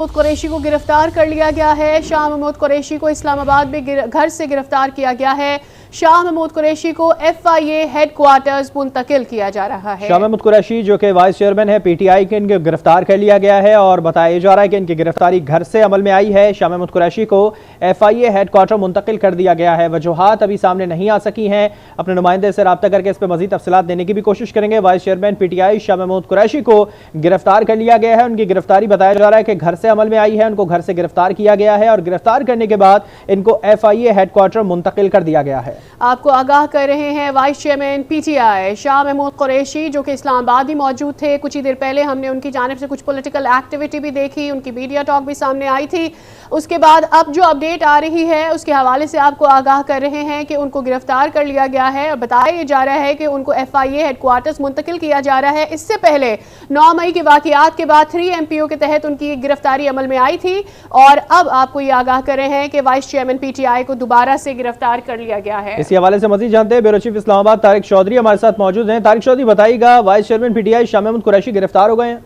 महमूद कुरैशी को गिरफ्तार कर लिया गया है। शाह महमूद कुरैशी को इस्लामाबाद में घर से गिरफ्तार किया गया है। शाह महमूद कुरैशी को FIA हेडक्वार्टर्स मुंतकिल किया जा रहा है। शाह महमूद कुरैशी जो कि वाइस चेयरमैन है PTI के, इनको गिरफ्तार कर लिया गया है और बताया जा रहा है कि इनकी गिरफ्तारी घर से अमल में आई है। शाह महमूद कुरैशी को FIA हेडक्वार्टर मुंतकिल कर दिया गया है। वजूहात अभी सामने नहीं आ सकी हैं। अपने नुमाइंदे से रब्ता करके इस पर मजीद तफसीलात देने की भी कोशिश करेंगे। Vice chairman PTI Shah Mahmood Qureshi को गिरफ्तार कर लिया गया है। उनकी गिरफ्तारी बताया जा रहा है कि घर से अमल में आई है। उनको घर से गिरफ्तार किया गया है और गिरफ्तार करने के बाद इनको FIA हेडक्वार्टर मुंतकिल कर दिया गया है। आपको आगाह कर रहे हैं vice chairman PTI Shah Mahmood Qureshi जो कि इस्लामाबाद ही मौजूद थे। कुछ ही देर पहले हमने उनकी जानिब से कुछ पॉलिटिकल एक्टिविटी भी देखी, उनकी मीडिया टॉक भी सामने आई थी। उसके बाद अब जो अपडेट आ रही है उसके हवाले से आपको आगाह कर रहे हैं कि उनको गिरफ्तार कर लिया गया है और बताया जा रहा है कि उनको FIA हेडक्वार्टर्स मुंतकिल किया जा रहा है। इससे पहले 9 मई के वाक़यात के बाद 3 MPO के तहत उनकी गिरफ्तारी अमल में आई थी और अब आपको ये आगाह कर रहे हैं कि वाइस चेयरमैन PTI को दोबारा से गिरफ्तार कर लिया गया है। इसी हवाले से मजीद जानते हैं ब्यूरो चीफ इस्लामाबाद तारिक चौधरी हमारे साथ मौजूद हैं। तारिक चौधरी बताइएगा, vice chairman PTI Shah Mahmood Qureshi गिरफ्तार हो गए हैं?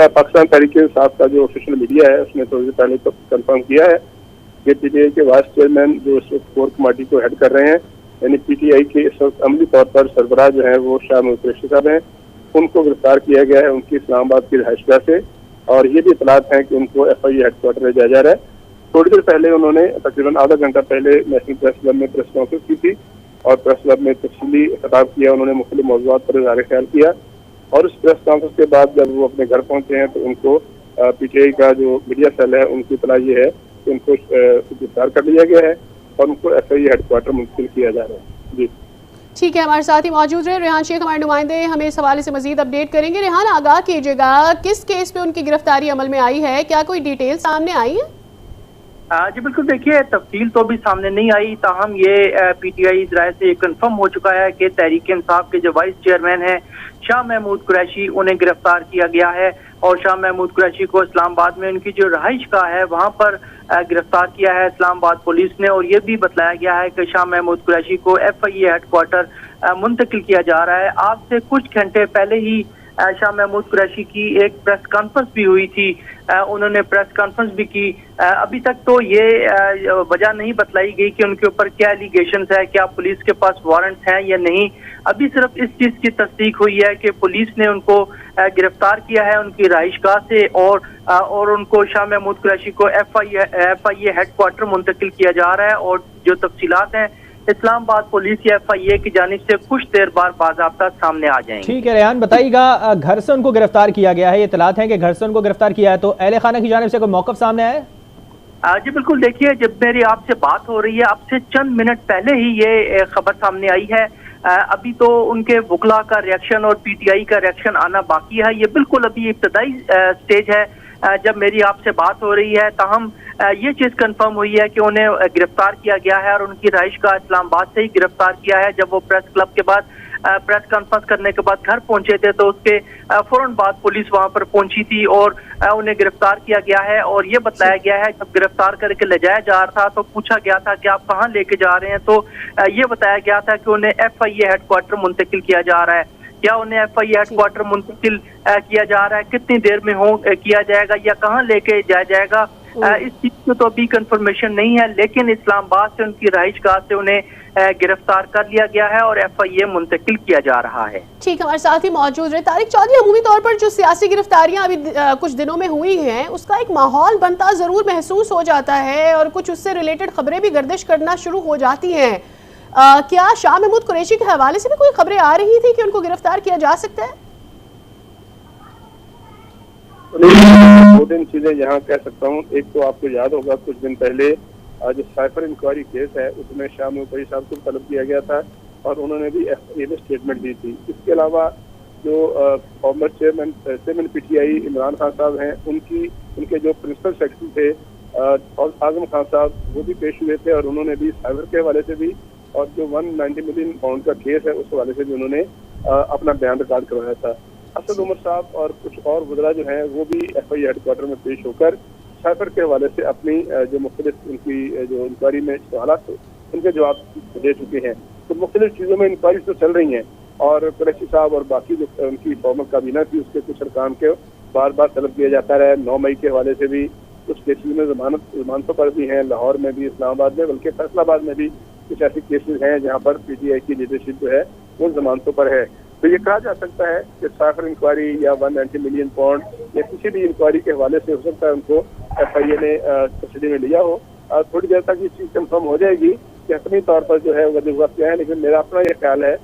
पाकिस्तान तहरीक इंसाफ का जो ऑफिशियल मीडिया है उसने थोड़ी देर पहले तो कंफर्म किया है कि PTI के वाइस चेयरमैन जो इस वक्त कोर कमेटी को हेड कर रहे हैं, यानी PTI के इस वक्त अमली तौर पर सरबराह जो है वो शाह महमूद कुरैशी साहब हैं, उनको गिरफ्तार किया गया है उनकी इस्लामाबाद की रिहाइशगाह से। और ये भी इतलात है कि उनको FIA हेडक्वार्टर ले जाया जा रहा है। थोड़ी देर पहले उन्होंने तकरीबन आधा घंटा पहले नेशनल प्रेस क्लब में प्रेस कॉन्फ्रेंस की थी और प्रेस क्लब में तफसीली खिताब किया। उन्होंने मुख्तलिफ मौज़ूआत पर इज़हार ख्याल किया और उस प्रेस कॉन्फ्रेंस के बाद जब वो अपने घर पहुंचे हैं तो उनको PTI का जो मीडिया सेल है उनकी इतला ये है कि उनको गिरफ्तार कर लिया गया है और उनको FIA हेडक्वार्टर मुंतकिल किया जा रहा है। जी ठीक है, हमारे साथ ही मौजूद रहे रेहान शेख, हमारे नुमाइंदे हमें इस हवाले से मजीद अपडेट करेंगे। रेहान, आगाह कीजिएगा किस केस पे उनकी गिरफ्तारी अमल में आई है, क्या कोई डिटेल सामने आई है? जी बिल्कुल, देखिए तफसील तो भी सामने नहीं आई, ताहम ये PTI इजराइल से कंफर्म हो चुका है कि तहरीक इंसाफ के जो वाइस चेयरमैन हैं शाह महमूद कुरैशी, उन्हें गिरफ्तार किया गया है और शाह महमूद कुरैशी को इस्लामाबाद में उनकी जो रहाइश गाह है वहाँ पर गिरफ्तार किया है इस्लामाबाद पुलिस ने। और ये भी बताया गया है कि शाह महमूद कुरैशी को FIA हेडक्वार्टर मुंतकिल किया जा रहा है। आज से कुछ घंटे पहले ही शाह महमूद कुरैशी की एक प्रेस कॉन्फ्रेंस भी हुई थी, उन्होंने प्रेस कॉन्फ्रेंस भी की। अभी तक तो ये वजह नहीं बतलाई गई कि उनके ऊपर क्या एलिगेशंस है, क्या पुलिस के पास वारंट्स हैं या नहीं। अभी सिर्फ इस चीज की तस्दीक हुई है कि पुलिस ने उनको गिरफ्तार किया है उनकी रहाइशगाह से और उनको शाह महमूद कुरैशी को FIA हेडक्वार्टर मुंतकिल किया जा रहा है। और जो तफसीलात हैं इस्लामाबाद पुलिस या FIA की जानिब से कुछ देर बाद बाज़ाब्ता सामने आ जाएंगे। ठीक है रेहान, बताइएगा घर से उनको गिरफ्तार किया गया है, ये इतलात है कि घर से उनको गिरफ्तार किया है, तो अहले खाना की जानिब से कोई मौक़िफ़ सामने आया है? जी बिल्कुल, देखिए जब मेरी आपसे बात हो रही है अब से चंद मिनट पहले ही ये खबर सामने आई है। अभी तो उनके वकला का रिएक्शन और PTI का रिएक्शन आना बाकी है। ये बिल्कुल अभी इब्तदाई स्टेज है जब मेरी आपसे बात हो रही है। ताहम ये चीज कंफर्म हुई है कि उन्हें गिरफ्तार किया गया है और उनकी रहाइश का इस्लामाबाद से ही गिरफ्तार किया है। जब वो प्रेस क्लब के बाद प्रेस कॉन्फ्रेंस करने के बाद घर पहुंचे थे तो उसके फौरन बाद पुलिस वहां पर पहुंची थी और उन्हें गिरफ्तार किया गया है। और ये बताया गया है जब गिरफ्तार करके ले जाया जा रहा था तो पूछा गया था कि आप कहाँ लेके जा रहे हैं, तो ये बताया गया था कि उन्हें FIA हेडक्वार्टर मुंतकिल किया जा रहा है। क्या उन्हें FIA हेडक्वार्टर मुंतकिल किया जा रहा है, कितनी देर में किया जाएगा या कहाँ लेके जाया जाएगा, इस चीज को तो अभी कंफर्मेशन नहीं है। लेकिन इस्लामाबाद से उनकी रहाइशगाह से उन्हें गिरफ्तार कर लिया गया है और FIA मुंतकिल किया जा रहा है। ठीक, हमारे साथ ही मौजूद रहे तारिक चौधरी। अमूमी तौर पर जो सियासी गिरफ्तारियां अभी कुछ दिनों में हुई हैं उसका एक माहौल बनता जरूर महसूस हो जाता है और कुछ उससे रिलेटेड खबरें भी गर्दिश करना शुरू हो जाती हैं। क्या शाह महमूद कुरैशी के हवाले से भी कोई खबरें आ रही थी कि उनको गिरफ्तार किया जा सकता है? दो तीन चीजें यहाँ कह सकता हूँ। एक तो आपको याद होगा कुछ दिन पहले जो साइफर इंक्वायरी केस है उसमें शाह महमूद कुरैशी साहब को तलब किया गया था और उन्होंने भी FIA में स्टेटमेंट दी थी। इसके अलावा जो former chairman PTI Imran Khan साहब हैं उनके जो प्रिंसिपल सेक्रेटरी थे आजम खान साहब, वो भी पेश हुए थे और उन्होंने भी साइबर के हवाले से भी और जो 190 मिलियन पाउंड का केस है उस हवाले से भी उन्होंने अपना बयान रिकॉर्ड करवाया था। असद उमर साहब और कुछ और वज़रा जो हैं वो भी FIA हेडक्वार्टर में पेश होकर साइफर के हवाले से अपनी जो मुख्तलिफ उनकी जो इंक्वायरी में सवालात थे उनके जवाब दे चुके हैं। तो मुख्तलिफ चीज़ों में इंक्वायरी तो चल रही हैं और कुरैशी साहब और बाकी जो उनकी फॉर्मर काबीना थी उसके कुछ अरकान के बार बार तलब किया जाता रहा है। 9 मई के हवाले से भी कुछ केसेस में जमानतों पर भी हैं, लाहौर में भी, इस्लामाबाद में, बल्कि फैसलाबाद में भी कुछ ऐसे केसेस हैं जहाँ पर PTI की लीडरशिप जो है वो जमानतों पर है। तो ये कहा जा सकता है कि साइफर इंक्वायरी या 190 मिलियन पाउंड या किसी भी इंक्वायरी के हवाले से हो सकता है उनको FIA ने कस्टडी में लिया हो। थोड़ी देर तक ये चीज़ कंफर्म हो जाएगी कि हतमी तौर पर जो है वजूहत क्या है, लेकिन मेरा अपना ये ख्याल है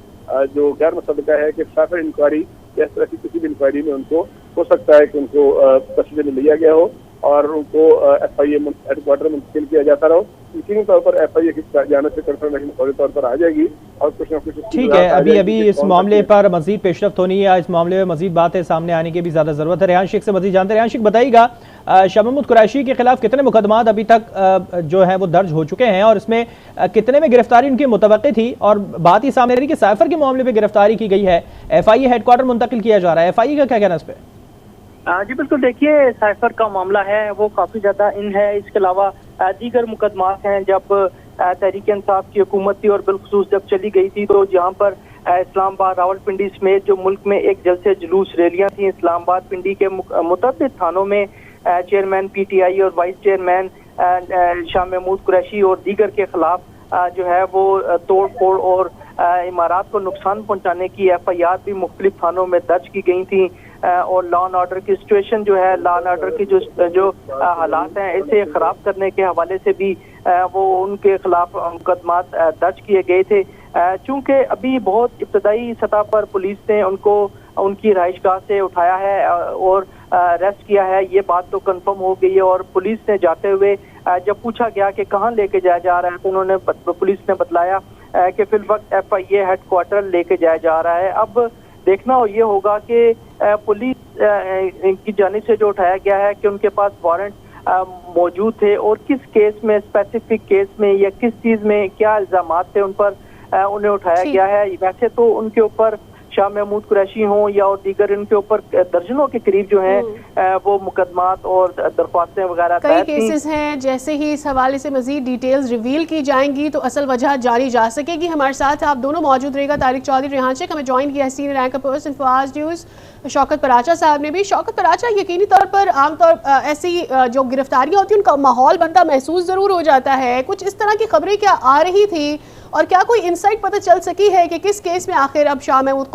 जो गैर मुसद्दका है कि साइफर इंक्वायरी या इस तरह की किसी भी इंक्वायरी में उनको हो सकता है कि उनको कस्टडी में लिया गया हो और उनको FIA हेडक्वार्टर मुंतकिल किया जाता रहो। यकीनी तौर पर FIA की जाने से कंफर्मेशन फौरी तौर पर आ जाएगी और कुछ न कुछ ठीक है। अभी इस मामले पर मजीद पेशरफ्त होनी है, इस मामले में मजीद बातें सामने आने की भी ज़्यादा ज़रूरत है। रेहान शेख से मजीद जानते हैं। रेहान शेख, बताइएगा शाह महमूद कुरैशी के खिलाफ कितने मुकदमात अभी तक जो है वो दर्ज हो चुके हैं और इसमें कितने में गिरफ्तारी उनकी मुतवक्की थी? और बात ही सामने रही कि साइफर के मामले में गिरफ्तारी की गई है, FIA हेडक्वार्टर मुंतकिल किया जा रहा है, FIA का क्या कहना है इस पर? जी बिल्कुल, देखिए साइफर का मामला है वो काफ़ी ज़्यादा है। इसके अलावा दीगर मुकदमात हैं। जब तहरीक इंसाफ की हुकूमत थी और बिलखुसूस जब चली गई थी तो जहाँ पर इस्लामाबाद, रावलपिंडी समेत जो मुल्क में एक जलसे जुलूस रैलियाँ थी, इस्लामाबाद पिंडी के मुतअद्दिद थानों में चेयरमैन PTI और वाइस चेयरमैन शाह महमूद कुरैशी और दीगर के खिलाफ जो है वो तोड़ फोड़ और इमारात को नुकसान पहुंचाने की FIR भी मुख्तलिफ थानों में दर्ज की गई थी। और लॉ एंड ऑर्डर की सिचुएशन जो है, लॉ एंड ऑर्डर की जो हालात हैं, इसे खराब करने के हवाले से भी वो उनके खिलाफ मुकदमात दर्ज किए गए थे। चूँकि अभी बहुत इब्तदाई सतह पर पुलिस ने उनको उनकी रहायशगाह से उठाया है और अरेस्ट किया है, ये बात तो कंफर्म हो गई है। और पुलिस ने जाते हुए जब पूछा गया कि कहाँ लेके जाया जा रहा है तो उन्होंने पुलिस ने बतलाया कि फिल वक्त FIA हेडक्वार्टर लेके जाया जा रहा है। अब देखना ये होगा कि पुलिस की जानिब से जो उठाया गया है कि उनके पास वारंट मौजूद थे और किस केस में, स्पेसिफिक केस में या किस चीज़ में क्या इल्जामात थे उन पर उन्हें उठाया गया है। वैसे तो उनके ऊपर शाह महमूद कुरैशी हों या और दीगर इनके ऊपर दर्जनों के करीब जो हैं वो मुकदमात और दरख्वास्तें वगैरह कई केसेस हैं। जैसे ही इस हवाले से मजीद डिटेल्स रिवील की जाएंगी तो असल वजह जानी जा सकेगी। हमारे साथ आप दोनों मौजूद रहेगा, तारिक चौधरी, रेहान शेख। हमें ज्वाइन किया senior anchor person Fawaz news Shaukat Paracha साहब ने भी। शौकत पराचा, यकीनी तौर पर आमतौर ऐसी जो गिरफ्तारियाँ होती हैं उनका माहौल बनता महसूस ज़रूर हो जाता है। कुछ इस तरह की खबरें क्या आ रही थी और क्या कोई इंसाइट पता चल सकी है कि किस केस में आखिर अब शाह महमूद